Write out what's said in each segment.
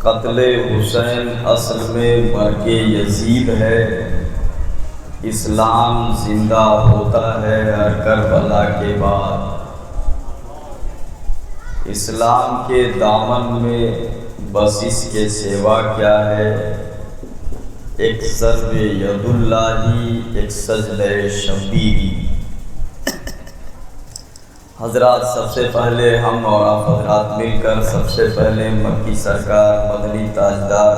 قتل حسین اصل میں مرگ یزید ہے۔ اسلام زندہ ہوتا ہے ہر کربلا کے بعد۔ اسلام کے دامن میں بس اس کے سوا کیا ہے؟ ایک ضرب ید اللہ، ایک سجدہ شبیری۔ حضرات، سب سے پہلے ہم اور آپ حضرات مل کر سب سے پہلے مکی سرکار، مدنی تاجدار،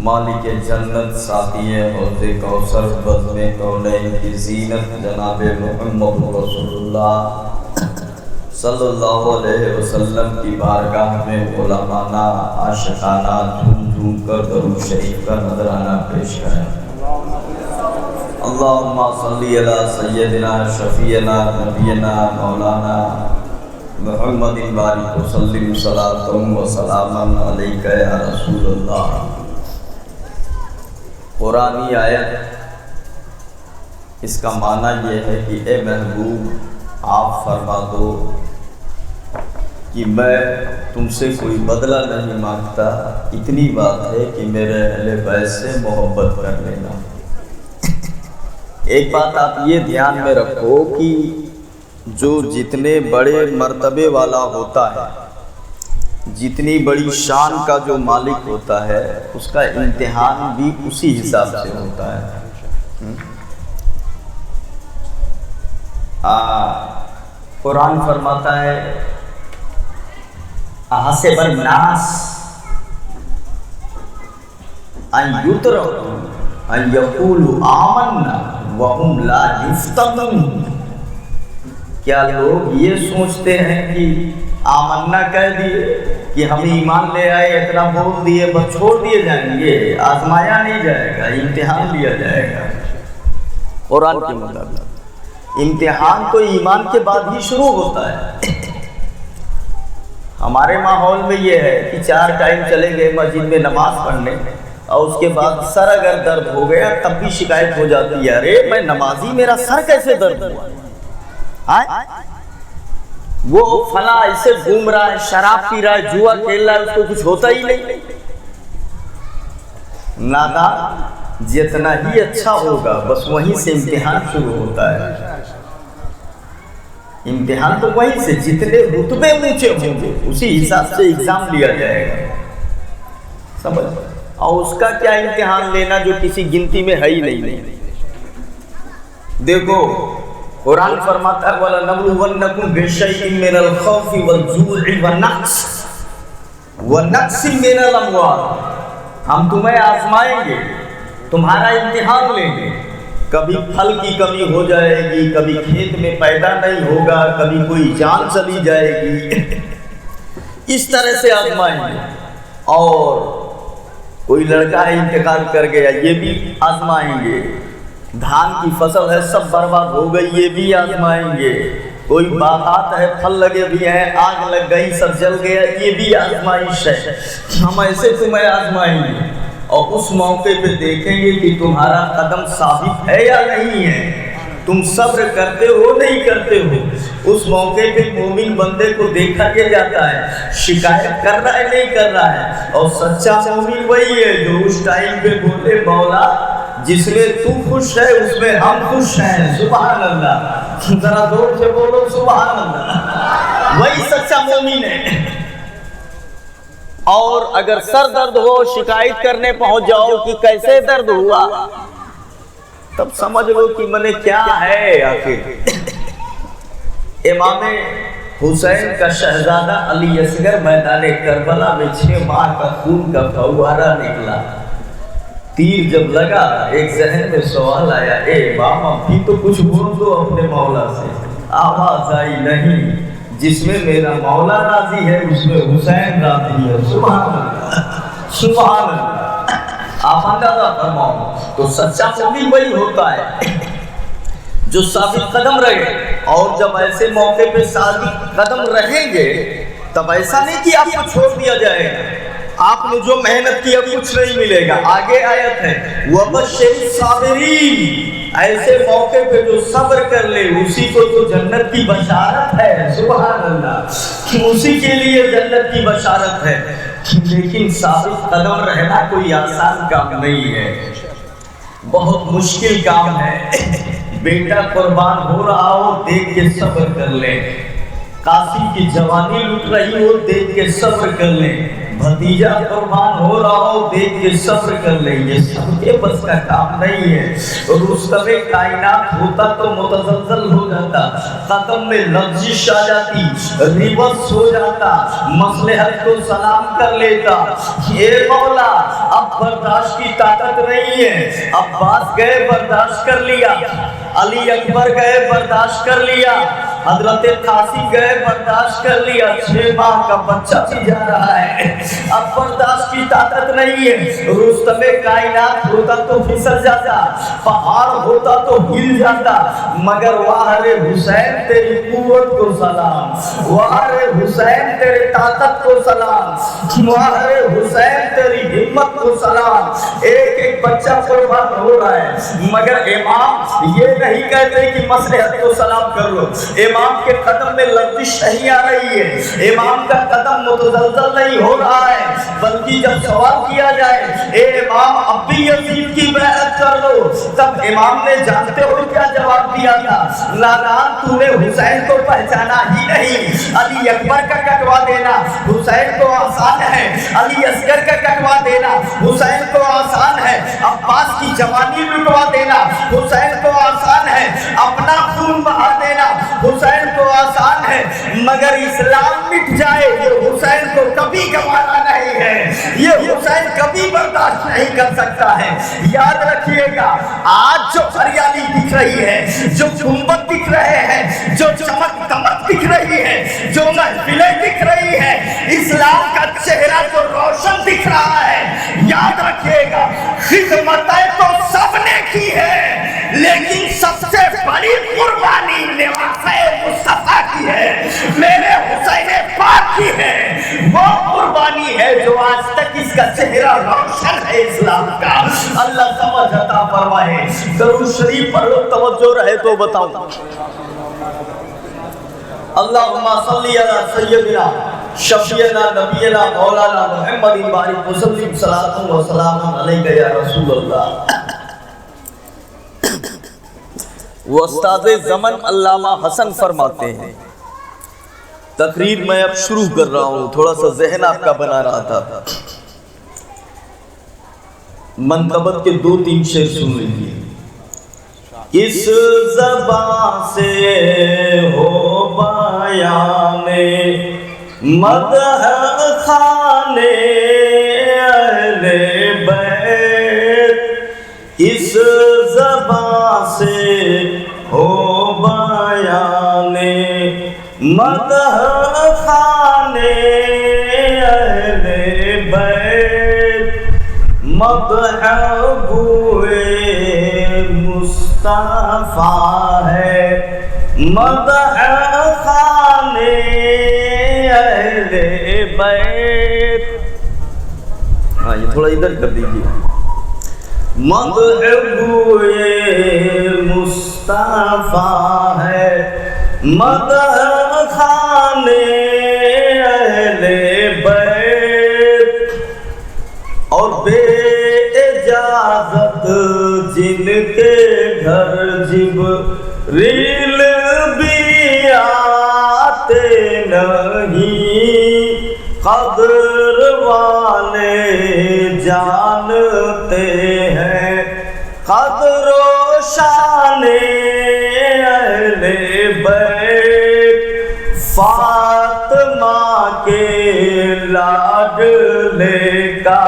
مالک جنت، ساقی حوض کوثر، بزم کونین کی زینت، جناب محمد رسول اللہ صلی اللہ علیہ وسلم کی بارگاہ میں علمانہ، عاشقانہ جھوم جھوم کر درود شریف کا نذرانہ پیش کریں۔ اللہم صلی علی سیدنا شفیعنا نبینا مولانا محمد بارک وسلم صلاۃ و سلاما علیک یا رسول اللہ۔ قرآنی آیت، اس کا معنی یہ ہے کہ اے محبوب، آپ فرما دو کہ میں تم سے کوئی بدلہ نہیں مانگتا، اتنی بات ہے کہ میرے اہل بیت سے محبت کر لینا۔ ایک بات آپ یہ دھیان میں رکھو کہ جو جتنے بڑے مرتبے والا ہوتا ہے، جتنی بڑی شان کا جو مالک ہوتا ہے، اس کا امتحان بھی اسی حساب سے ہوتا ہے۔ قرآن فرماتا ہے احسب الناس ان یترکوا ان یقولوا آمنا وہم لا یفتنون۔ کیا لوگ یہ سوچتے ہیں کہ آمنا کہہ دیے کہ ہم ایمان لے آئے، اتنا بول دیے، بس چھوڑ دیے جائیں گے؟ آزمایا نہیں جائے گا، امتحان لیا جائے گا۔ قرآن کے مطابق امتحان تو ایمان کے بعد ہی شروع ہوتا ہے۔ ہمارے ماحول میں یہ ہے کہ 4 ٹائم چلے گئے مسجد میں نماز پڑھنے، اور اس کے بعد سر اگر درد ہو گیا تب بھی شکایت ہو جاتی ہے، ارے میں نمازی، میرا سر کیسے درد ہوا؟ وہ فلاں ایسے گھوم رہا ہے، شراب پی رہا ہے، جوا کھیل رہا ہے، اس کو کچھ ہوتا ہی نہیں۔ نادان جتنا ہی اچھا ہوگا بس وہیں سے امتحان شروع ہوتا ہے۔ امتحان تو وہیں سے، جتنے رتبے اونچے ہوں گے اسی حساب سے ایگزام لیا جائے گا، سمجھ؟ اور اس کا کیا امتحان لینا جو کسی گنتی میں ہے ہی نہیں۔ دیکھو قرآن فرماتا ہے وَلَنَبْلُوَنَّكُمْ بِشَيْءٍ مِّنَ الْخَوْفِ وَالْجُوعِ وَنَقْصٍ مِّنَ الْأَمْوَالِ۔ ہم تمہیں آزمائیں گے، تمہارا امتحان لیں گے۔ کبھی پھل کی کمی ہو جائے گی، کبھی کھیت میں پیدا نہیں ہوگا، کبھی کوئی جان چلی جائے گی، اس طرح سے آزمائیں گے۔ اور کوئی لڑکا ہے انتقال کر گیا، یہ بھی آزمائیں گے۔ دھان کی فصل ہے سب برباد ہو گئی، یہ بھی آزمائیں گے۔ کوئی باغات ہے، پھل لگے بھی ہیں، آگ لگ گئی، سب جل گیا، یہ بھی آزمائش ہے۔ ہم ایسے تمہیں آزمائیں گے، اور اس موقع پہ دیکھیں گے کہ تمہارا قدم ثابت ہے یا نہیں ہے، تم صبر کرتے ہو نہیں کرتے ہو۔ اس موقع پہ مومن بندے کو دیکھا کے جاتا ہے، شکایت کر رہا ہے نہیں کر رہا ہے۔ اور سچا مومن وہی ہے جو اس ٹائم پہ بولے مولا جس میں تو خوش ہے اس میں ہم خوش ہیں۔ سبحان اللہ، ذرا زور سے بولو سبحان اللہ، وہی سچا مومن ہے۔ اور اگر سر درد ہو، شکایت کرنے پہنچ جاؤ کہ کیسے درد ہوا، تب سمجھ لو کہ میں نے کیا ہے آخر۔ امام حسین کا شہزادہ علی اصغر میدان کربلا میں 6 ماہ کا خون کا فوارہ نکلا۔ تیر جب لگا ایک ذہن میں سوال آیا، اے امام اب بھی تو کچھ بول دو اپنے مولا سے۔ آواز آئی نہیں، جس میں میرا مولا راضی ہے اس میں حسین راضی ہے۔ سبحان اللہ، سبحان اللہ۔ آپ اندازہ فرماؤ، تو سچا مومن وہی ہوتا ہے جو ثابت قدم رہے۔ اور جب ایسے موقع پہ ثابت قدم رہیں گے تب ایسا نہیں کہ آپ کو چھوڑ دیا جائے گا، آپ نے جو محنت کی اب کچھ نہیں ملے گا۔ آگے آیت ہے وَبَشِّرِ الصَّابِرِينَ، ایسے موقع پہ جو صبر کر لے اسی کو تو جنت کی بشارت ہے۔ سبحان اللہ، اسی کے لیے جنت کی بشارت ہے۔ لیکن ثابت قدم رہنا کوئی آسان کام نہیں ہے، بہت مشکل کام ہے۔ بیٹا قربان ہو رہا ہو دیکھ کے صبر کر لیں، قاسم کی جوانی لٹ رہی ہو دیکھ کے صبر کر لیں، بھتیجا قربان ہو رہا ہو دیکھ کے صبر کر لیں، یہ سب کے بس کا کام نہیں ہے۔ رستم کائنات ہوتا تو متزلزل ہو جاتا، قدم میں لغزش آ جاتی، ریورس ہو جاتا، مصلحت کو سلام کر لیتا، اے مولا اب برداشت کی طاقت نہیں ہے۔ عباس گئے برداشت کر لیا، علی اکبر گئے برداشت کر لیا، حضرت قاسم گئے برداشت کر لیا، 6 ماہ کا بچہ بھی جا رہا ہے، اب برداشت کی طاقت نہیں ہے۔ رستم کائنات ہوتا تو پھسل جاتا، پہاڑ ہوتا تو ہل جاتا، مگر واہ رے حسین تیری قوت کو سلام، واہ رے حسین تیرے طاقت کو سلام، واہ رے حسین تیری ہمت کو سلام۔ ایک ایک بچہ قربان ہو رہا ہے، مگر امام یہ نہیں کہتے کہ مصلحت کو سلام کر لو، امام کے قدم میں لغزش نہیں آ رہی ہے، امام کا قدم متزلزل نہیں ہو رہا ہے، بلکہ جب سوال کیا جائے اے امام اب بھی یزید کی بیعت کر لو، تب امام نے جانتے ہو کیا جواب دیا تھا؟ نادان تو نے حسین کو پہچانا ہی نہیں، علی اکبر کا کٹوا دینا حسین کو آسان ہے، علی اصغر کا کٹوا دینا حسین کو آسان ہے، عباس کی جوانی لٹوا دینا حسین کو آسان ہے، اپنا خون بہا دینا حسین کو آسان ہے، مگر اسلام مٹ جائے یہ حسین کو کبھی گوارا نہیں ہے، یہ حسین کبھی برداشت نہیں کر سکتا ہے۔ یاد رکھیے گا آج جو ہریالی دکھ رہی ہے، جو گنبد دکھ رہے ہیں، جو چمک دمک دکھ رہی ہے، جو محفلیں دکھ رہی ہے، اسلام کا چہرہ جو روشن دکھ رہا ہے، یاد رکھیے گا خدمتیں تو سب نے کی ہے، لیکن سب سے بڑی قربانی نواسے مصطفیٰ کی ہے، میرے حسین پاک کی ہے، وہ قربانی ہے جو آج تک اس کا چہرہ روشن ہے اسلام کا۔ اللہ سمجھ عطا فرمائے۔ درود شریف پڑھ لو، توجہ رہے تو بتاؤں۔ اللہم صلی علی سیدنا شفیعنا نبینا مولانا محمد بارک وسلم صلاۃ و سلام علیک یا رسول اللہ۔ وہ استاد زمن علامہ حسن فرماتے ہیں، تقریر میں اب شروع کر رہا ہوں، تھوڑا سا ذہن آپ کا بنا رہا تھا، منقبت کے 2-3 شعر سن لیجیے۔ اس زبان سے ہو بیان مدح خانے اہل بیت، اس زبان سے ہو بیان مدح خانے اہل بیت، مدح گوئے مصطفیٰ ہے، مدح خانے اہل بیت۔ ہاں یہ تھوڑا ادھر کر دیجیے۔ مدح گوئے مصطفیٰ ہے، مدح خانے اہل بیت، اور بے اجازت جن کے گھر جبریل بھی آتے نہیں، قدر والے جانتے ہیں قدر و شان اہل بیت، فاطمہ کے لاڈلے کا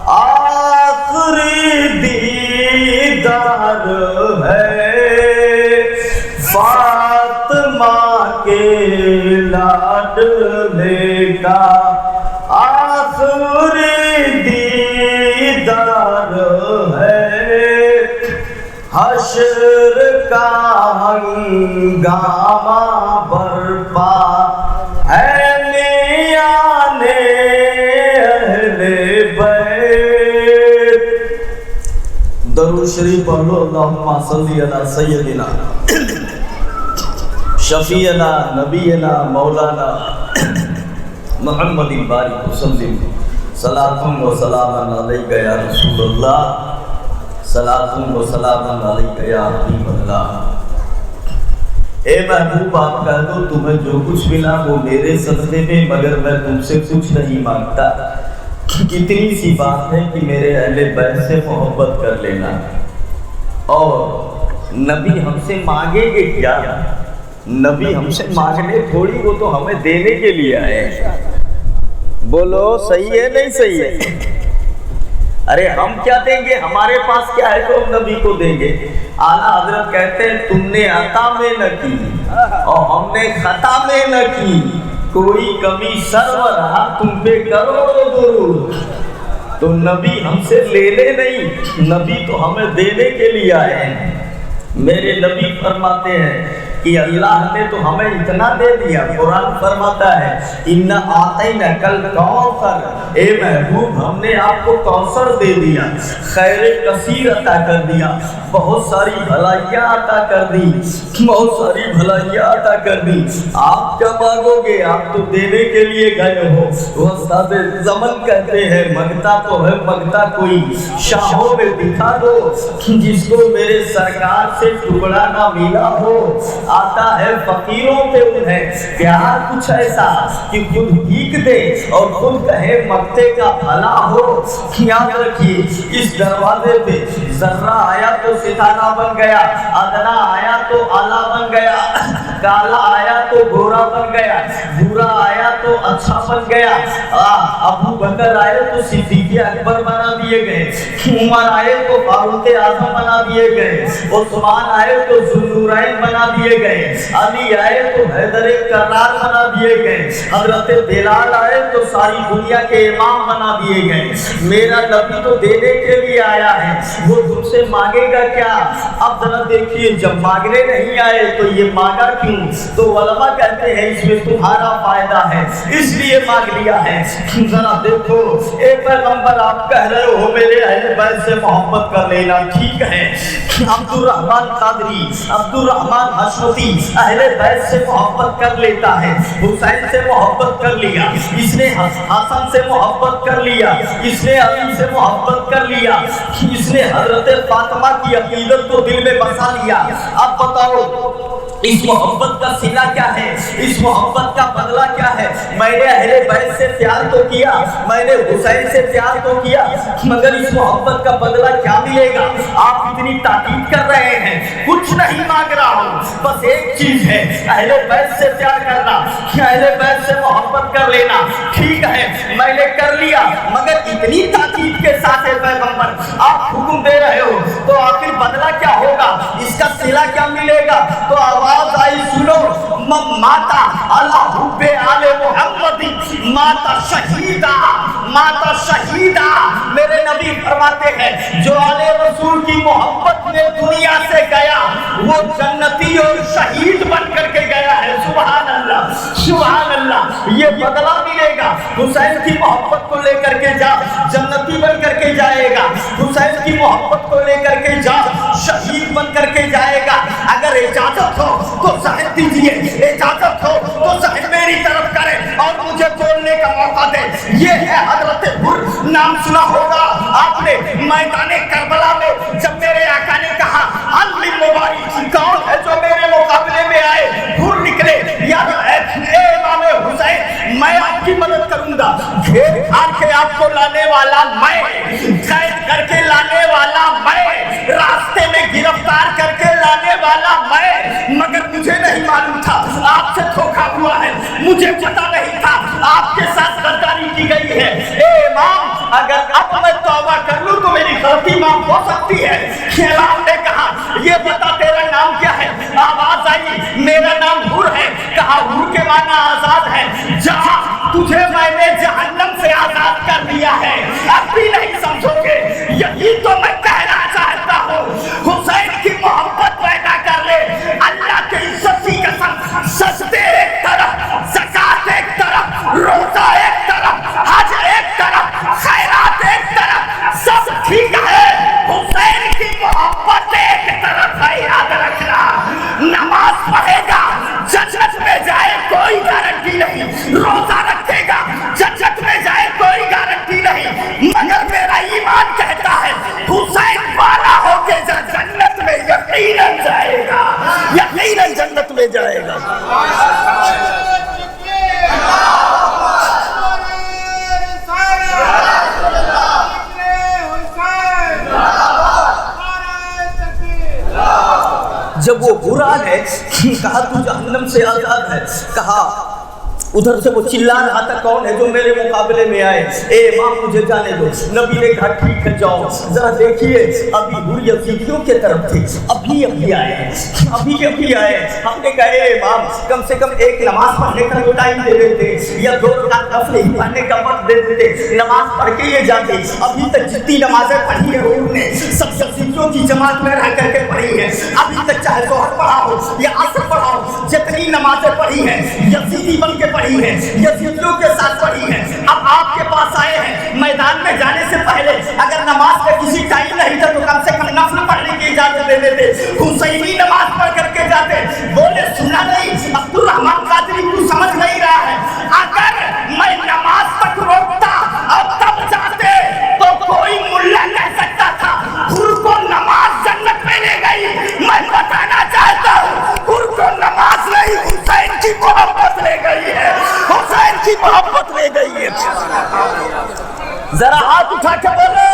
آخری دیدار ہے، فاطمہ کے لاڈلے کا آخری دیدار ہے، حشر کا ہنگامہ برپا ہے میان اہل بیت۔ درود شریف پڑھ لو، اللہم صلی علی سیدنا شفیعنا نبینا مولانا محمد بارک وسلم صلاۃ و سلام علیک یا رسول اللہ، صلاۃ و سلام علیک یا حبیب اللہ۔ اے محبوب آپ کہہ دو تمہیں جو کچھ ملا وہ میرے صدقے میں، مگر میں تم سے کچھ نہیں مانگتا۔ کتنی سی بات ہے کہ میرے اہل بیت سے محبت کر لینا، اور نبی ہم سے مانگیں گے کیا؟ نبی ہم سے مانگنے تھوڑی، وہ تو ہمیں دینے کے لیے آئے۔ بولو صحیح ہے نہیں صحیح ہے؟ ارے ہم کیا دیں گے؟ ہمارے پاس کیا ہے تو ہم نبی کو دیں گے۔ اعلیٰ حضرت کہتے ہیں تم نے عطا میں نہ کی اور ہم نے خطا میں نہ کی، کوئی کمی سرور رہا تم پہ کروڑوں درود۔ تو نبی ہم سے لینے نہیں، نبی تو ہمیں دینے کے لیے آئے ہیں۔ میرے نبی فرماتے ہیں کہ اللہ نے تو ہمیں اتنا دے دیا، قرآن فرماتا ہے اِنَّا أَعْطَيْنَاكَ الْكَوْثَرَ، اے محبوب ہم نے آپ کو کوثر دے دیا، خیر کثیر عطا کر دیا، بہت ساری بھلائیاں عطا کر دی، بہت ساری بھلائیاں عطا کر دی۔ آپ کیا مانگو گے؟ آپ تو دینے کے لیے گئے ہو۔ وہ استاد زمن کہتے ہیں منگتا تو ہے مگتا کوئی، شاہوں میں دکھا دو جس کو میرے سرکار سے ٹکڑا نہ ملا ہو۔ آتا ہے فقیروں پہ انہیں پیار کچھ ایسا کہ خود بھیک دے اور خود کہے مگتے کا بھلا ہو۔ یاد رکھیے اس دروازے پہ ذرہ آیا تو ستارہ بن گیا، ادنا آیا تو اعلیٰ بن گیا، کالا آیا تو گورا بن گیا، برا آیا تو اچھا بن گیا۔ ابو بکر آئے تو صدیق اکبر بنا دیے گئے، عمر آئے تو فاروق اعظم بنا دیے گئے، عثمان آئے تو ذوالنورین بنا دیے گئے، علی آئے تو حیدر کرار بنا دیے گئے، حضرت بلال آئے تو ساری دنیا کے امام بنا دیے گئے۔ میرا نبی تو دینے کے لیے آیا ہے، وہ تم سے مانگے گا کیا؟ اب ذرا دیکھیے جب مانگنے نہیں آئے تو یہ مانگا کیوں؟ تو علماء کہتے ہیں اس میں تمہارا فائدہ ہے اس لیے مانگ لیا ہے۔ ذرا دیکھو اے پیغمبر آپ کہہ رہے ہو میرے اہل بیت سے محبت کر لینا، ٹھیک ہے عبد الرحمن قادری، عبد الرحمن حشمتی اہل بیت سے محبت کر لیتا ہے، حسین سے محبت کر لیا، اس نے حسن سے محبت کر لیا، اس نے علی سے محبت کر لیا، اس نے حضرت فاطمہ کی عقیدت کو دل میں بسا لیا۔ اب بتاؤ اس محبت کا صلہ کیا ہے؟ اس محبت کا بدلہ کیا ہے؟ میں نے اہل بیت سے پیار تو کیا، میں نے حسین سے پیار تو کیا، مگر اس محبت کا بدلہ کیا ملے گا؟ آپ اتنی تاکید کر رہے ہیں، کچھ نہیں مانگ رہا ہوں، بس ایک چیز ہے اہل بیت سے پیار کرنا، اہل بیت سے محبت کر لینا۔ ٹھیک ہے میں نے کر لیا، مگر اتنی تاکید کے ساتھ ہے پیغمبر آپ حکم دے رہے ہو تو آخر بدلہ کیا ہوگا؟ اس کا صلہ کیا ملے گا؟ تو آواز آئی سنو، ماتا اللہ حب آل محمد ماتا شہیدہ، ماتا شہیدہ۔ میرے نبی فرماتے ہیں جو آل رسول کی محبت میں دنیا سے گیا وہ جنتی اور شہید بن کر کے گیا ہے۔ سبحان اللہ سبحان اللہ، یہ بدلہ ملے گا۔ حسین کی محبت کو لے کر کے جا جنتی بن کر کے جائے گا، حسین کی محبت کو لے کر کے جا شہید بن کر کے جائے گا۔ اگر اجازت ہو تو صحت دیجئے، اجازت ہو تو صحت میری طرف کرے اور مجھے بولنے کا موقع دے۔ یہ ہے حضرت حر، نام سنا ہوگا آپ نے میدان کربلا میں جب میرے آقا نے کہا علی مبارک کون ہے جو میرے مقابلے میں آئے؟ حر نکلے، یاد ہے اے امام حسین میں آپ کی مدد کروں گا، گھیر گھار کے آپ کو لانے والا میں، قید کر کے لانے والا میں، راستے میں گرفتار کر کے لانے والا میں، مگر مجھے نہیں معلوم تھا آپ سے دھوکا ہوا ہے، مجھے پتا نہیں تھا آپ کے ساتھ غداری کی گئی ہے۔ اے امام اگر اب میں توبہ کر لوں تو میری غلطی معاف ہو سکتی ہے۔ امام نے کہا یہ بتا تیرا نام کیا ہے؟ آواز آئی میرا نام حر ہے۔ کہا حر کے معنی آزاد ہے، جا تجھے میں نے جہنم سے آزاد کر دیا ہے، اب بھی نہیں سمجھو گے؟ یہی تو میں کہنا چاہتا ہوں، حسین کی محبت پیدا کر لے، اللہ کی عزت کی قسم، سجدے ایک طرف، زکات ایک طرف، روزہ ایک طرف، حج ایک طرف، خیرات ایک طرف، سب ٹھیک ہے، حسین کی محبت ایک طرف ہے۔ یاد رکھنا نماز پڑھے گا جنت میں جائے کوئی گارنٹی نہیں، روزہ رکھے گا جب وہ برا ہے کہا تو جہنم سے آزاد ہے، کہا ادھر سے وہ چلا رہا تھا کون ہے جو میرے مقابلے میں آئے، اے امام مجھے جانے دو۔ نبی نے کہا ٹھیک ہے جاؤ، ذرا دیکھیے ابھی حور یزیدیوں کے طرف تھے، ابھی آئے ہیں۔ ہم نے کہا اے امام کم سے کم ایک نماز پڑھنے کا ٹائم دے دیتے یا 2 رکعت نفل پڑھنے کا وقت دے دیتے، نماز پڑھ کے یہ جاتے۔ ابھی تک جتنی نمازیں پڑھی ہیں حور نے سب یزیدیوں کی جماعت میں رہ کر کے پڑھی ہے، ابھی تک چاہے ظہر پڑھا ہو یا عصر پڑھا ہو، جتنی نمازیں پڑھی ہیں یزیدی بن کے پڑھی ہے، یزیدیوں کے ساتھ پڑھی ہے۔ اب آپ کے پاس آئے ہیں، میدان میں جانے سے پہلے اگر نماز کا کسی ٹائم نہیں تھا تو کم سے کم نفل پڑھنے کی اجازت دے دیتے، حسینی نماز پڑھ کر کے جاتے۔ بولے سنا نہیں عبد الرحمن قادری تو سمجھ نہیں رہا ہے، اگر میں نماز تک روکتا اور تب جاتے تو کوئی ملا کہہ سکتا تھا حور کو نماز جنت میں لے گئی۔ میں بتانا چاہتا ہوں حور کو نماز نہیں حسین کی محبت لے گئی ہے، حسین کی محبت لے گئی ہے۔ ذرا ہاتھ اٹھا کے بولو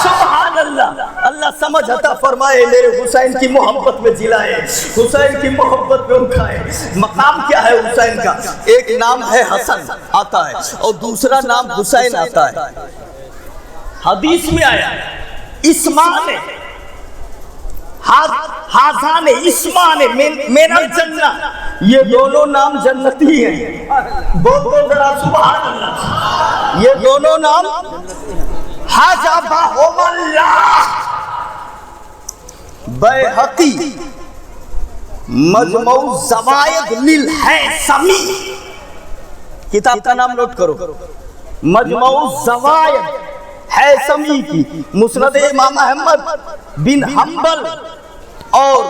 سبحان اللہ۔ اللہ سمجھ عطا فرمائے، میرے حسین کی محبت میں جلائے، حسین کی محبت میں اٹھائے۔ مقام کیا ہے حسین کا؟ ایک نام ہے حسن آتا ہے اور دوسرا نام حسین آتا ہے۔ حدیث میں آیا اسمان حاضان اسمان من الجنہ، یہ دونوں نام جنتی ہیں۔ بول دو ذرا سبحان اللہ۔ یہ دونوں نام حجبہم اللہ۔ بیہقی مجموع زوائد للہیثمی، کتاب کا نام نوٹ کرو، مجموع زوائد ہیثمی کی، مسند امام احمد بن حنبل، اور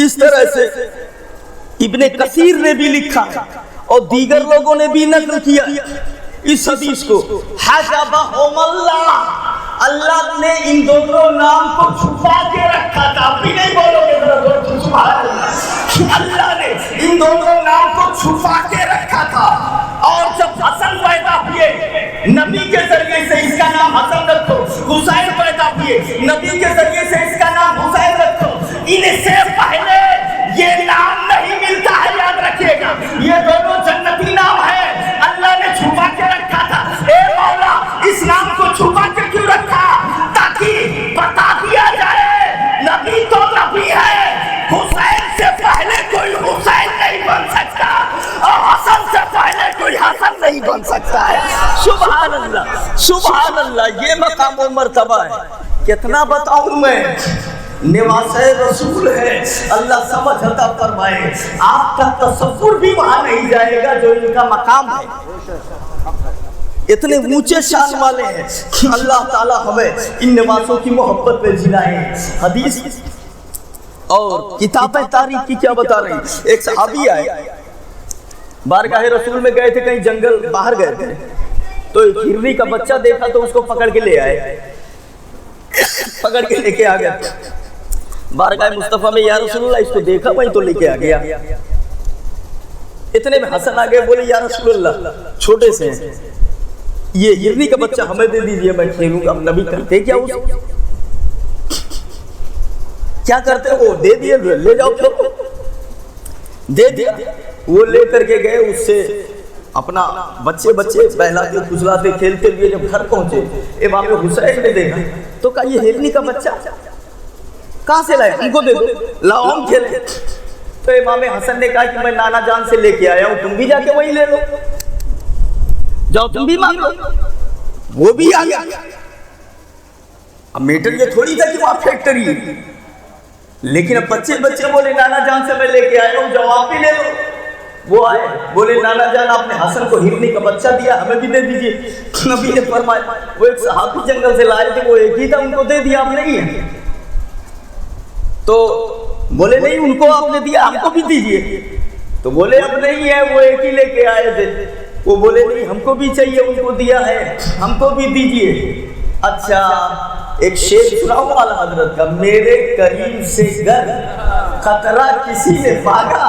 اس طرح سے ابن کثیر نے بھی لکھا ہے اور دیگر لوگوں نے بھی نقل کیا اس حدیث کو۔ حجبہم اللہ، اللہ نے ان دونوں نام کو چھپا کے رکھا تھا۔ آپ بھی نہیں بولو گے ذرا سبحان اللہ۔ اللہ نے ان دونوں نام کو چھپا کے رکھا تھا، اور جب حسن پیدا ہوئے نبی کے ذریعے سے اس کا نام حسن رکھو، حسین پیدا ہوئے نبی کے ذریعے سے اس کا نام حسین رکھو۔ ان سے پہلے یہ نام نہیں ملتا ہے، یاد رکھیے گا، یہ دونوں جنتی نام ہے، اللہ نے چھپا کے رکھا تھا۔ اے مولا اس نام کو چھپا کے کیوں رکھا؟ تاکہ بتا دیا جائے نبی تو نبی ہے، حسین سے پہلے کوئی حسین نہیں بن سکتا اور حسن سے پہلے کوئی حسن نہیں بن سکتا ہے۔ سبحان اللہ سبحان اللہ، یہ مقام و مرتبہ ہے۔ کتنا بتاؤں میں، نواز رسول ہے، اللہ سمجھ عطا فرمائے۔ آپ کا تصور بھی وہاں نہیں جائے گا جو ان کا مقام ہے، اتنے اونچے شان والے ہیں۔ اللہ تعالیٰ ہمیں ان نوازوں کی محبت میں جلائے۔ حدیث اور کتابیں تاریخ کی کیا بتا رہی؟ ایک صحابی آئے، بارگاہ رسول میں گئے تھے، کہیں جنگل باہر گئے تھے، تو ایک ہرنی کا بچہ دیکھا تو اس کو پکڑ کے لے آئے، پکڑ کے لے کے آ گئے بارگاہ مصطفیٰ میں، یا رسول اللہ اس کو دیکھا وہیں تو لے کے آ گیا۔ اتنے میں حسن آ گئے، بولے یا رسول اللہ چھوٹے سے ہیں، یہ ہرنی کا بچہ ہمیں دے دیجئے، میں کھیلوں گا۔ نبی کرتے کیا اس کیا کرتے وہ دے دیے، لے جاؤ، پھر دے دیا۔ وہ لے کر کے گئے، اس سے اپنا بچے بہلاتے کھجلاتے کھیلتے ہوئے جب گھر پہنچے، امام حسین نے دیکھا تو کہا یہ ہرنی کا بچہ کہاں سے لائے؟ ہم کو دے دو، لاؤ ہم کھیلیں۔ تو امام حسن نے کہا کہ میں نانا جان سے لے کے آیا ہوں، تم بھی جا کے وہی لے لو، جاؤ تم بھی مانگ لو۔ وہ بھی آ گیا۔ اب میٹر یہ تھوڑی تھا کہ وہاں فیکٹری ہے، لیکن اب بچے بولے نانا جان سے میں لے کے آیا ہوں، جاؤ آپ بھی لے لو۔ وہ آئے، بولے نانا جان آپ نے حسن کو ہرنی کا بچہ دیا، ہمیں بھی دے دیجئے۔ نبی نے فرمایا، وہ ایک صحابی جنگل سے لائے تھے، وہ ایک ہی تھا، ان کو دے دیا، آپ نہیں ہے۔ تو بولے نہیں، ان کو آپ نے دیا، ہم کو بھی دیجئے۔ تو بولے اب نہیں ہے، وہ ایک ہی لے کے آئے تھے۔ وہ بولے نہیں، ہم کو بھی چاہیے، ان کو دیا ہے، ہم کو بھی دیجئے۔ اچھا ایک شعر سناؤ اعلیٰ حضرت کا، میرے کریم سے گر خطرہ کسی نے بھاگا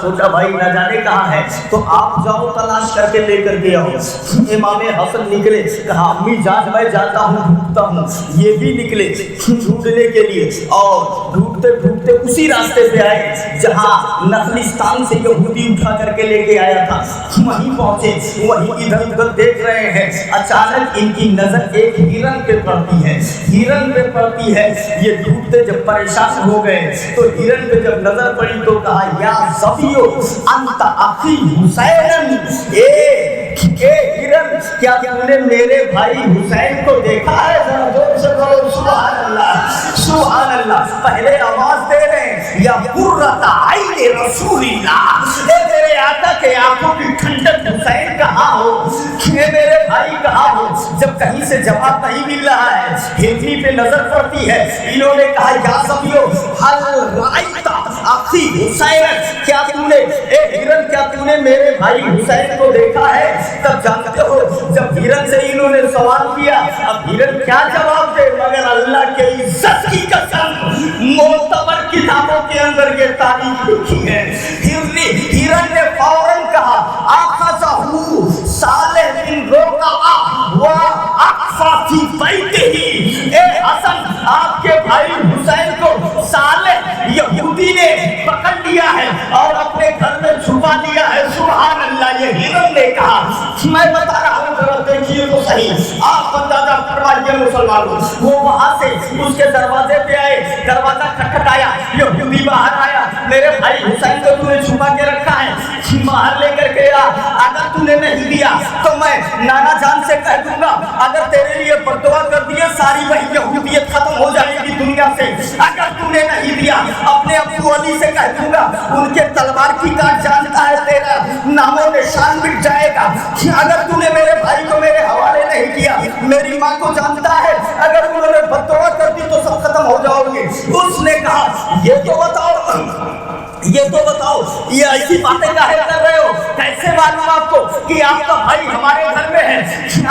چھوٹا بھائی نہ جانے کہاں ہے، تو آپ جاؤ تلاش کر کے لے کر کے آؤ۔ امام حسن نکلے، کہا امی جان میں جاتا ہوں ڈھونڈتا ہوں۔ یہ بھی نکلے ڈھونڈنے کے لیے، اور ڈھونڈتے ڈھونڈتے اسی راستے پہ آئے جہاں نخلستان سے یہودی اٹھا کر کے لے کے آیا تھا، وہیں پہنچے، وہیں ادھر ادھر دیکھ رہے ہیں۔ اچانک ان کی نظر ایک ہرن پہ پڑتی ہے، ہرن پہ پڑتی ہے۔ یہ ڈھونڈتے جب پریشان ہو گئے تو ہرن پہ جب نظر پڑی تو کہا یا ظبیو انت اخی حسین، اے ہرن کیا تم نے میرے بھائی حسین کو دیکھا ہے؟ ذرا زور سے بولو سبحان اللہ سبحان اللہ۔ پہلے آواز دے رہے ہیں یا قرۃ عین رسول اللہ، اے میرے آقا کے آنکھوں کی ٹھنڈک حسین کہاں ہو، اے میرے بھائی کہاں ہو؟ جب کہیں سے جواب نہیں مل رہا ہے، ہرنی پہ نظر پڑتی ہے، انہوں نے کہا یا ظبیو هل رأیت اخی حسین، کیا تم نے اے ہرن کیا تم نے میرے بھائی حسین کو دیکھا ہے؟ تب جانتے ہو جب ہرن سے انہوں نے سوال کیا، اب ہرن کیا جواب دے، مگر اللہ کے عزت کی قسم معتبر کتابوں کے اندر یہ تاریخ لکھی ہے۔ ہرن نے فوراً کہا آخذہ صالح بن رقعہ واقفہ فی بیتہ، اے حسن آپ کے بھائی حسین کو صالح یہودی نے پکڑ لیا ہے اور اپنے گھر میں چھپا لیا ہے۔ سبحان اللہ، یہ ہرن نے کہا۔ میں بتا رہا ہوں ذرا دیکھیے تو صحیح، آپ اندازہ فرمائیے مسلمانوں، وہ وہاں سے اس کے دروازے پہ آئے، دروازہ کھٹکھٹایا، یہودی باہر آیا، میرے بھائی حسین کو تو نے چھپا کے رکھا ہے، باہر لے کر گیا، اگر تو نے نہیں دیا تو میں نانا جان سے کہہ دوں گا، اگر تیرے لیے بددعا کر دیے ساری وہی یہودیت ختم ہو جائے گی دنیا سے، اگر تو نے نہیں دیا اپنے ابو علی سے کہہ دوں گا، ان کے تلوار کی کاٹ جانتا ہے تیرا نام و نشان مٹ جائے گا، اگر تو نے میرے بھائی کو میرے حوالے نہیں کیا، میری ماں کو جانتا ہے اگر انہوں نے بددعا کر دی تو سب ختم ہو جاؤ گے۔ اس نے کہا یہ تو بتاؤ یہ ایسی باتیں کاہے کر رہے ہو، کیسے معلوم آپ کو کہ آپ کا بھائی ہمارے گھر میں ہے،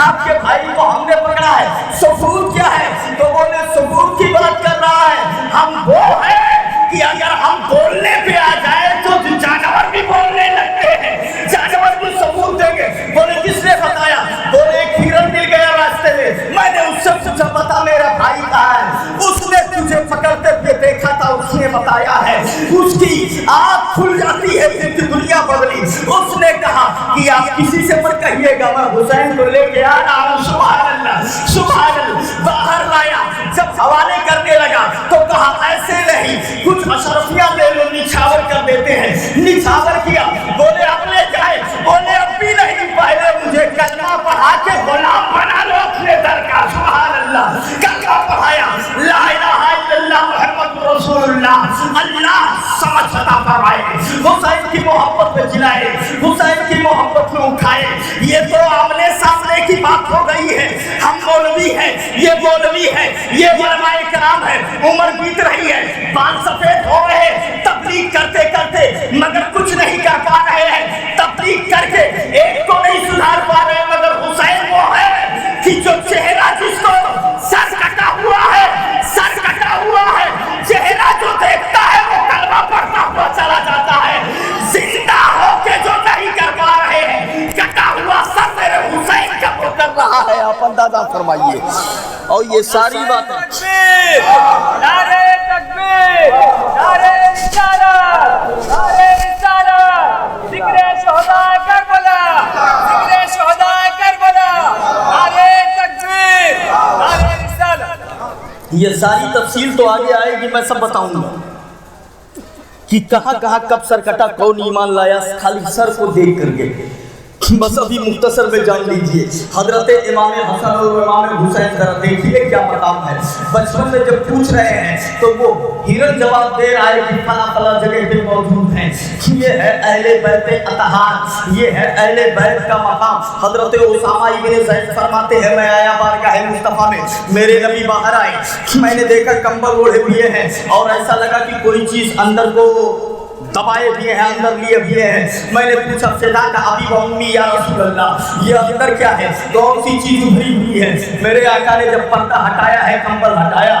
آپ کے بھائی کو ہم نے پکڑا ہے، ثبوت کیا ہے؟ تو بولے ثبوت کی بات کر رہا ہے، ہم وہ ہیں کہ اگر ہم بولنے پہ آ جائے تو جانور بھی بولنے لگتے ہیں، جانور بھی ثبوت دیں گے۔ بولے کس نے بتایا؟ بولے ایک ہرن مل گیا راستے میں نے اس سے پوچھا بتا میرا بھائی کہاں ہے، اس نے تجھے پکڑتے ہوئے دیکھا تھا، اس نے بتایا ہے، اس کی آنکھ کھل جاتی ہے، پھر دنیا بدلی۔ اس نے کہا کہ آپ کسی سے مت کہیے گا میں حسین کو لے کے آ رہا ہوں۔ سبحان اللہ سبحان اللہ، باہر لایا، جب حوالے کرنے لگا تو کہا ایسے نہیں، کچھ اشرفیاں لے لو، نچھاور کر دیتے ہیں، نچھاور کیا، بولے اب لے جائے، بولے اب بھی نہیں، پہلے مجھے کلمہ پڑھا کے غلام بنا لو اپنے در کا۔ سبحان اللہ، کلمہ پڑھایا، لا الہ الا اللہ محمد رسول اللہ، اللہ سمجھ عطا فرمائے، حسین کی محبت میں جلائے، حسین کی محبت میں اٹھائے۔ یہ تو آمنے سامنے کی بات ہو گئی ہے، ہم مولوی ہیں، یہ مولوی ہے، یہ علماء کرام ہے، عمر بیت رہی ہے، بال سفید ہو رہے ہیں، تبلیغ کرتے کرتے مگر کچھ نہیں کر پا رہے ہیں، تبلیغ کر کے ایک کو نہیں سدھار پا رہے، مگر حسین وہ ہے کہ جو چہرہ جس کو سر کٹا ہوا ہے، سر کٹا ہوا ہے، چہرہ جو دیکھتا ہے وہ کلمہ پڑھتا ہوا چلا جاتا ہے، زندہ ہو کے جو نہیں کر پا رہے ہیں، کٹا ہوا سر میرے حسین کا وہ کر رہا ہے۔ آپ اندازہ فرمائیے، اور یہ ساری باتیں نعرہ تکبیر، نعرہ رسالت، نعرہ رسالت، ذکر شہداء کربلا، ذکر شہداء کربلا، نعرہ تکبیر، نعرہ رسالت۔ یہ ساری تفصیل تو آگے آئے گی، میں سب بتاؤں گا کہ کہاں کہاں کب سر کٹا، کون ایمان لایا، خالی سر کو دیکھ کر کے بس ابھی مختصر میں جان لیجئے۔ حضرت امام حسن اور امام حسین ذرا دیکھیے کیا مقام ہے۔ بچپن میں جب پوچھ رہے ہیں تو وہ ہرن جواب دے رہا ہے کہ فلاں فلاں جگہ پہ موجود ہیں، یہ ہے اہل بیت اطہار، یہ ہے اہل بیت کا مقام۔ حضرت اسامہ ابن زید فرماتے ہیں میں آیا بارگاہ مصطفیٰ میں، میرے نبی باہر آئے، میں نے دیکھا کمبل اوڑھے ہوئے ہیں اور ایسا لگا کہ کوئی چیز اندر کو دبائے بھی ہیں، اندر لیے بھی ہیں۔ میں نے پوچھا فدا کا ابی و امی یا رسول اللہ، یہ اندر کیا ہے، کون سی چیز ابھری ہوئی ہے؟ میرے آقا نے جب پردہ ہٹایا ہے، کمبل ہٹایا،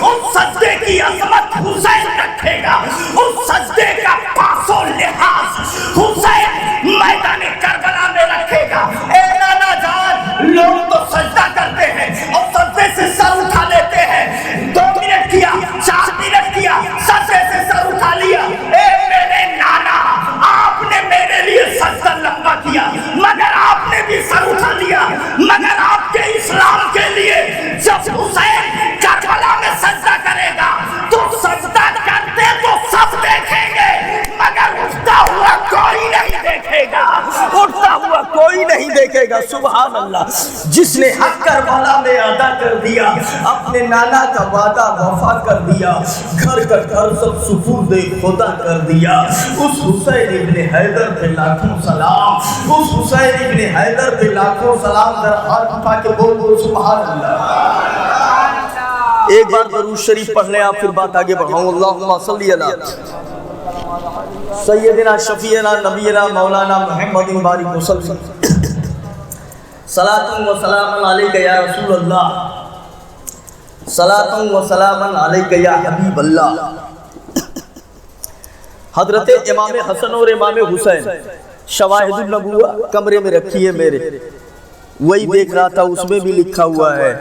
اس سجدے کی عظمت حسین رکھے گا، اس سجدے کا پاس و لحاظ حسین میدان کربلا میں رکھے گا۔ اے نانا جان، لوگ تو سجدہ کرتے ہیں اور سجدے سے سر اٹھا لیتے ہیں، 2 منٹ کیا، 4 منٹ کیا، سجدے سے سر اٹھا لیا۔ اے میرے نانا، آپ نے میرے لیے سجدہ لمبا کیا مگر آپ نے بھی سر اٹھا لیا، مگر آپ کے اسلام کے لیے جب حسین کربلا میں سجدہ کرے گا تو سجدہ کرتے تو سب دیکھیں گے مگر اٹھتا ہوا کوئی نہیں دیکھے گا، اٹھتا ہوا کوئی نہیں دیکھے گا۔ سبحان اللہ، جس نے حق کربلا میں ادا کر دیا، اپنے نانا کا وعدہ وفا کر دیا، گھر کا گھر سب سپرد خدا کر دیا، اس حسین ابن حیدر پہ لاکھوں سلام، اس حسین ابن حیدر پہ لاکھوں سلام۔ ذرا ہاتھ اٹھا کے بول دو سبحان اللہ۔ ایک بار درود شریف پڑھ لیں آپ، پھر بات آگے بڑھاؤں۔ اللہم صلی علی سیدنا شفیعنا نبینا مولانا محمد بارک وسلم، صلاۃ و سلام علیک یا رسول اللہ، صلاۃ و سلام علیک یا حبیب اللہ۔ حضرت امام حسن اور امام حسین شواہد النبوہ کمرے میں رکھی ہے میرے، وہی دیکھ رہا تھا، اس میں بھی لکھا ہوا ہے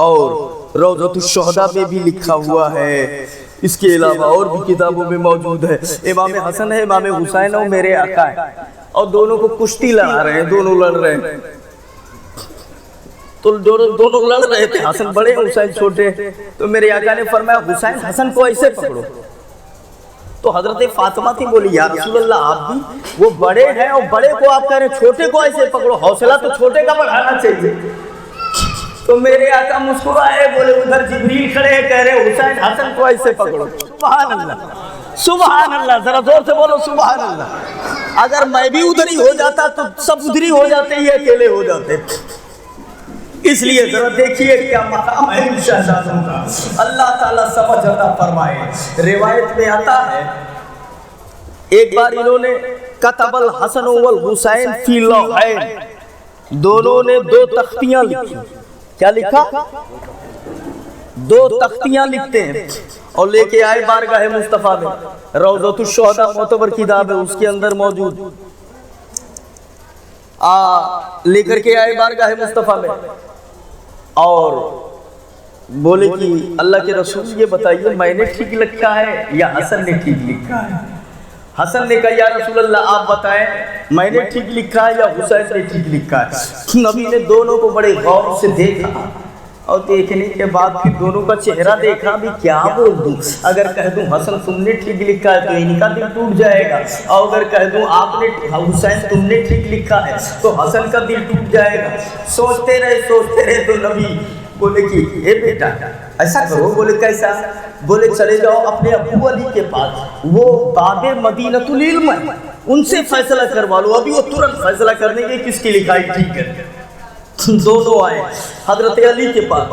اور روضۃ الشہداء میں بھی لکھا ہوا ہے، اس کے علاوہ اور بھی کتابوں میں موجود ہے۔ امام حسن ہے، امام حسین اور میرے آقا ہے، اور دونوں کو کشتی لڑا رہے ہیں، دونوں لڑ رہے ہیں، تو دونوں لڑ رہے تھے، حسن بڑے حسین چھوٹے، تو میرے آقا نے فرمایا حسین حسن کو ایسے پکڑو، تو حضرت فاطمہ تھی، بولی یا رسول اللہ آپ بھی وہ بڑے ہیں اور بڑے کو آپ کہہ رہے ہیں چھوٹے کو ایسے پکڑو، حوصلہ تو چھوٹے کا بڑھانا چاہیے۔ تو میرے آقا مسکرائے، بولے ادھر جبریل کھڑے ہیں، کہہ رہے حسین حسن کو ایسے پکڑو۔ سبحان اللہ، سبحان اللہ، ذرا زور سے بولو سبحان اللہ۔ اگر میں بھی ادھر ہی ہو جاتا تو سب ادھر ہی ہو جاتے، ہی اکیلے ہو جاتے۔ اس لیے ذرا دیکھیے کیا مقام ہے ان شہزادوں کا، اللہ تعالیٰ سمجھ عطا فرمائے۔ روایت میں آتا ہے ایک بار انہوں نے کتب الحسن والحسین فی لوحین، دونوں نے 2 تختیاں لکھی۔ کیا لکھا؟ 2 تختیاں لکھتے ہیں اور لے کے آئے بارگاہ مصطفیٰ میں، روضۃ الشہداء معتبر کتاب ہے، اس کے اندر موجود، لے کر کے آئے بارگاہ مصطفیٰ میں، اور بولے کہ اللہ کے رسول یہ بتائیے میں نے ٹھیک لکھا ہے یا حسن نے ٹھیک لکھا ہے؟ حسن نے کہا یا رسول اللہ آپ بتائیں میں نے ٹھیک لکھا ہے یا حسین نے ٹھیک لکھا ہے؟ نبی نے دونوں کو بڑے غور سے دیکھا اور دیکھنے کے بعد پھر دونوں کا چہرہ دیکھا، بھی کیا بول دوں، اگر کہہ دوں حسن تم نے ٹھیک لکھا ہے تو ان کا دل ٹوٹ جائے گا، اور اگر کہہ دوں آپ نے حسین تم نے ٹھیک لکھا ہے تو حسن کا دل ٹوٹ جائے گا۔ سوچتے رہے تو نبی بولے کہ اے بیٹا ایسا کرو، بولے کیسا؟ بولے چلے جاؤ اپنے ابو علی کے پاس، وہ باب مدینۃ العلم ہے، ان سے فیصلہ کروا لو، ابھی وہ ترنت فیصلہ کر دیں گے کس کی لکھائی ٹھیک ہے۔ دونوں آئے حضرت علی کے پاس،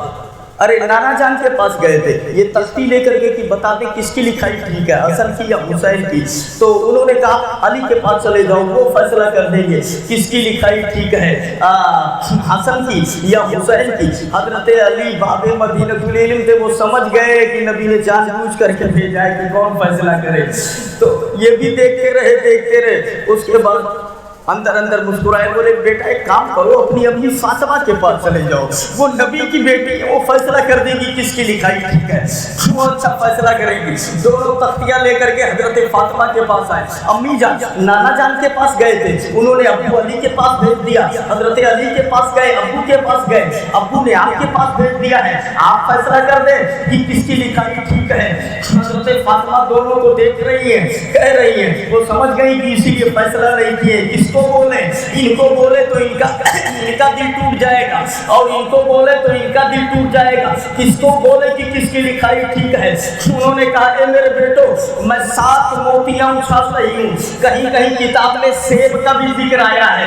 ارے نانا جان کے پاس گئے تھے، یہ تختی لے کر کے کہ بتا دیں کس کی لکھائی ٹھیک ہے، حسن کی یا حسین کی؟ تو انہوں نے کہا علی کے پاس چلے جاؤ، وہ فیصلہ کر دیں گے کس کی لکھائی ٹھیک ہے، حسن کی یا حسین کی۔ حضرت علی باب مدینۃ العلم تھے، وہ سمجھ گئے کہ نبی نے جان بوجھ کر کے بھیجا ہے کہ کون فیصلہ کرے، تو یہ بھی دیکھتے رہے۔ اس کے بعد اندر مسکرائے، بولے بیٹا ایک کام کرو اپنی امی فاطمہ کے پاس چلے جاؤ، وہ نبی کی بیٹی ہے، وہ فیصلہ کر دے گی کس کی لکھائی ٹھیک ہے، وہ اچھا فیصلہ کرے گی۔ دونوں تختیاں لے کر کے حضرت فاطمہ کے پاس آئے، امی جان نانا جان کے پاس گئے تھے، انہوں نے ابو علی کے پاس بھیج دیا، حضرت علی کے پاس گئے، ابو کے پاس گئے، ابو نے آپ کے پاس بھیج دیا ہے، آپ فیصلہ کر دیں کہ کس کی لکھائی ٹھیک ہے۔ حضرت فاطمہ دونوں کو دیکھ رہی ہیں، کہہ رہی ہیں، وہ سمجھ گئی کہ اسی لیے فیصلہ نہیں کیے، کس کو بولے، ان کو بولے تو ان کا دل ٹوٹ جائے گا، اور ان کو بولے تو ان کا دل ٹوٹ جائے گا، کس کو بولے کہ کس کی لکھائی ٹھیک ہے۔ انہوں نے کہا اے میرے بیٹو میں 7 موتیاں اچھال رہی ہوں، کہیں کہیں کتاب میں سیب کا بھی ذکر آیا ہے،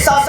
7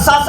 7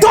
2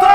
2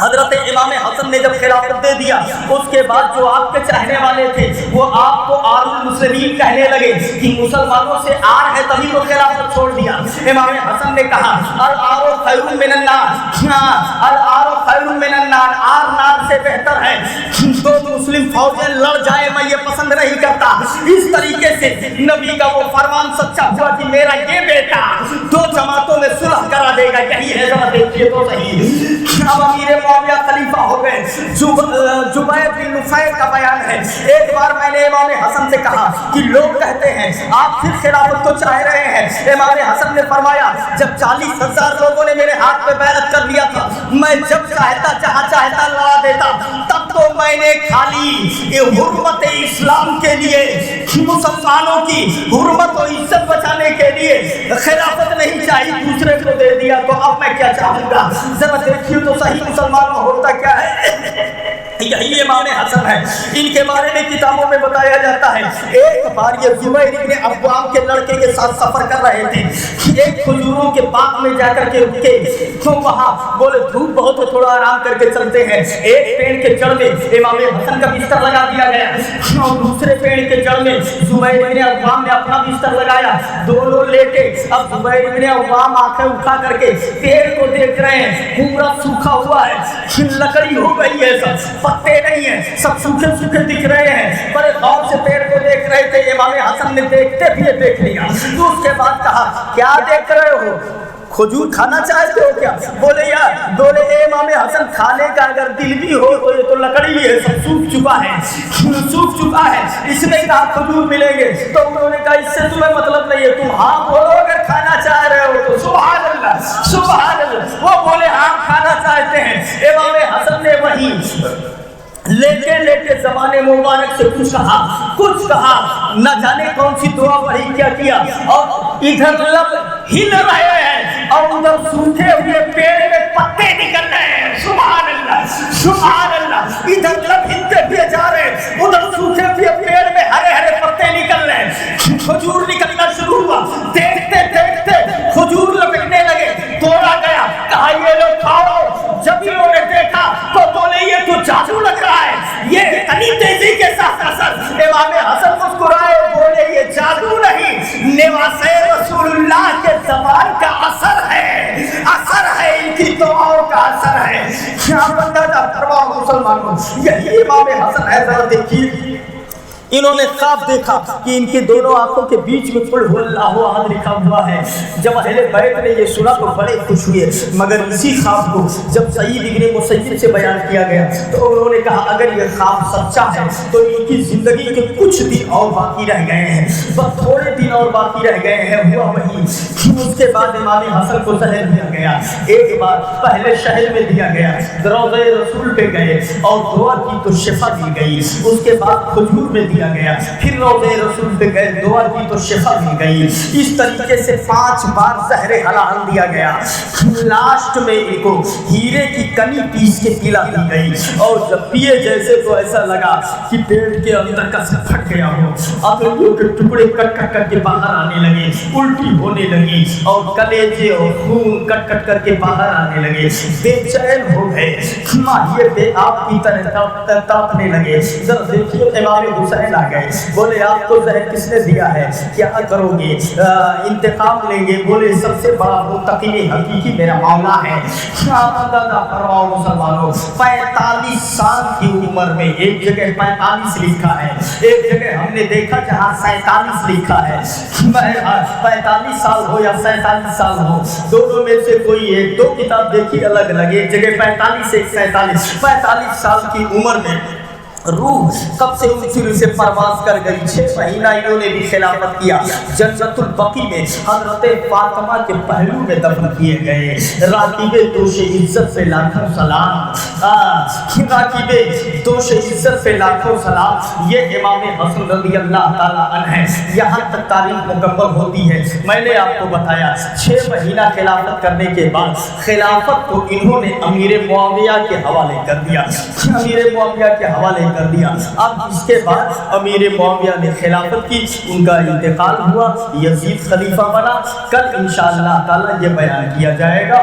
حضرت امام حسن نے جب خلافت دے دیا اس کے بعد جو آپ کے چاہنے والے تھے وہ آپ کو آر المسلمین کہنے لگے کہ مسلمانوں سے آر ہے تبھی تو خلافت چھوڑ دیا۔ امام حسن نے کہا الآر خیر من النار، الآر خیر من النار، آر نار سے بہتر ہے۔ دو مسلم فوجیں لڑ جائے میں یہ پسند نہیں کرتا۔ اس طریقے سے نبی کا وہ فرمان سچا ہوا کہ میرا یہ بیٹا دو جماعتوں میں صلح کرا دے گا۔ یہی ہے، ذرا دیکھیے تو صحیح۔ اب امیر معاویہ خلیفہ ہو گئے۔ جبیر بن نفیر کا بیان ہے، ایک بار میں نے امام حسن سے کہا کہ لوگ کہتے ہیں آپ پھر خلافت کو چاہ رہے ہیں۔ امام حسن نے فرمایا جب 40,000 لوگوں نے میرے ہاتھ پہ بیعت کر لیا تھا، میں جب چاہتا جہاں چاہتا لڑا دیتا، تب تو میں نے خالی حرمت اسلام کے لیے، مسلمانوں کی حرمت و عزت بچانے کے لیے خلافت نہیں چاہی، دوسرے کو دے دیا، تو اب میں کیا چاہوں گا؟ ذرا دیکھیے تو صحیح مسلمان میں ہوتا کیا ہے۔ یہی امام حسن ہے، ان کے بارے میں کتابوں میں بتایا جاتا ہے۔ ایک بار یہ زبیر ابن عوام کے لڑکے کے ساتھ سفر کر رہے تھے، ایک کھجوروں کے باغ میں جا کر کے رکے، تو وہاں بولے دھوپ بہت ہے تھوڑا آرام کر کے چلتے ہیں۔ ایک پیڑ کے جڑ میں امام حسن کا بستر لگا دیا گیا اور دوسرے پیڑ کے جڑ میں زبیر ابن عوام نے اپنا بستر لگایا، دونوں لیٹے۔ اب زبیر ابن عوام آنکھیں اٹھا کر کے پیڑ کو دیکھ رہے ہیں، پورا سوکھا ہوا ہے، لکڑی ہو گئی ہے، سب پتے نہیں ہیں، سب سوکھے سوکھے دکھ رہے ہیں، بڑے غور سے پیڑ کو دیکھ رہے تھے۔ امام حسن نے دیکھتے بھی دیکھ لیا، تو اس کے بعد کہا کیا دیکھ رہے ہو؟ کھجور کھانا چاہتے ہو کیا؟ بولے یار، بولے اے امام حسن کھانے کا اگر دل بھی ہو تو یہ تو لکڑی بھی ہے، سب سوکھ چکا ہے، سوکھ چکا ہے، اس میں کہا کھجور ملیں گے؟ تو انہوں نے کہا اس سے تمہیں مطلب نہیں ہے، تم ہاں بولو اگر کھانا چاہ رہے ہو تو۔ سبحان اللہ، سبحان اللہ۔ وہ بولے ہاں کھانا چاہتے ہیں۔ امام حسن نے وہی لیٹے لیٹے زبان مبارک سے کچھ کہا، نہ جانے کون سی دعا پڑھی، کیا کیا، اور ادھر لب ہل رہے ہیں اور ادھر سوکھے ہوئے پیڑ میں پتے نکل رہے ہیں۔ سبحان اللہ، سبحان اللہ۔ ادھر لب ہلتے ہوئے جا رہے ہیں، ادھر سوکھے ہوئے پیڑ میں ہرے ہرے پتے نکل رہے ہیں، کھجور نکلنا شروع ہوا۔ دیکھتے دیکھتے کھجور لپکنے لگے، توڑا گیا، کہا یہ لو کھاؤ۔ جب انہوں نے دیکھا تو بولے یہ تو جادو لگ رہا ہے، یہ اتنی تیزی کے ساتھ اثر۔ امام حسن مسکرائے، بولے یہ جادو نہیں، نواز رسول اللہ کے زبان کا اثر ہے، اثر ہے، ان کی دعاؤں کا اثر ہے۔ کیا بندہ تھا پرواہ مسلمانوں، یہی امام حسن ہے۔ ذرا دیکھیے انہوں نے خواب دیکھا کہ ان کی دونوں آنکھوں کے بیچ میں قل هو اللہ احد لکھا ہوا ہے۔ جب اہل بیت نے یہ سنا تو بڑے خوش ہوئے، مگر اسی خواب کو جب سعید ابن مسیب سے بیان کیا گیا تو انہوں نے کہا اگر یہ خواب سچا ہے تو ان کی زندگی کے کچھ دن اور باقی رہ گئے ہیں، بس تھوڑے دن اور باقی رہ گئے ہیں۔ ہوا وہی، اس کے بعد امام حسن کو زہر دیا گیا۔ ایک بار پہلے شہر میں دیا گیا، روضہ رسول پہ گئے اور دعا کی تو شفا دی گئی، اس کے بعد کھجور میں دیا گیا، پھر روضہ رسول پہ گئے، دعا کی تو شفا دی گئی۔ اس طریقے سے 5 بار زہر حلال دیا گیا۔ لاسٹ میں ان کو ہیرے کی کنی پیس کے پلا دی گئی، اور جب پیے جیسے تو ایسا لگا کہ پیٹ کے اندر کا سب پھٹ گیا ہو، آنتوں کے ٹکڑے کٹ کٹ کر کے باہر آنے لگے، الٹی ہونے لگی اور کلیجے اور خون کٹ کٹ کر کے باہر آنے لگے، بے چین ہو گئے، ماہیے بے آپ کی طرح تڑپنے لگے۔ ذرا دیکھیے امام حسین آ گئے، بولے آپ کو زہر کس نے دیا ہے، کیا کرو گے، انتقام لیں گے؟ بولے سب سے بڑا منتقم حقیقی میرا مولا ہے۔ دادا فرماؤ مسلمانوں، 45 سال کی عمر میں، ایک جگہ 45 لکھا ہے، ایک جگہ ہم نے دیکھا جہاں 47 لکھا ہے، 45 سال ہو یا 47 سال ہو، دونوں میں سے کوئی ایک، دو کتاب دیکھی الگ الگ، ایک جگہ 45 ایک 47، 45 سال کی عمر میں روح کب سے ان سے پرواز کر گئی۔ 6 مہینہ انہوں نے بھی خلافت کیا۔ جنت البقیع میں حضرت فاطمہ کے پہلو میں دفن کیے گئے۔ راکب دوش عزت سے لاکھوں سلام، راکب دوش عزت سے لاکھوں سلام، یہ امام حسن رضی اللہ تعالیٰ عنہ ہے۔ یہاں تک تاریخ مکمل ہوتی ہے۔ میں نے آپ کو بتایا 6 مہینہ خلافت کرنے کے بعد خلافت کو انہوں نے امیر معاویہ کے حوالے کر دیا، امیر معاویہ کے حوالے کر دیا۔ اب اس کے بعد امیر معاویہ نے خلافت کی، ان کا انتقال ہوا، یزید خلیفہ بنا۔ کل انشاءاللہ تعالی یہ بیان کیا جائے گا۔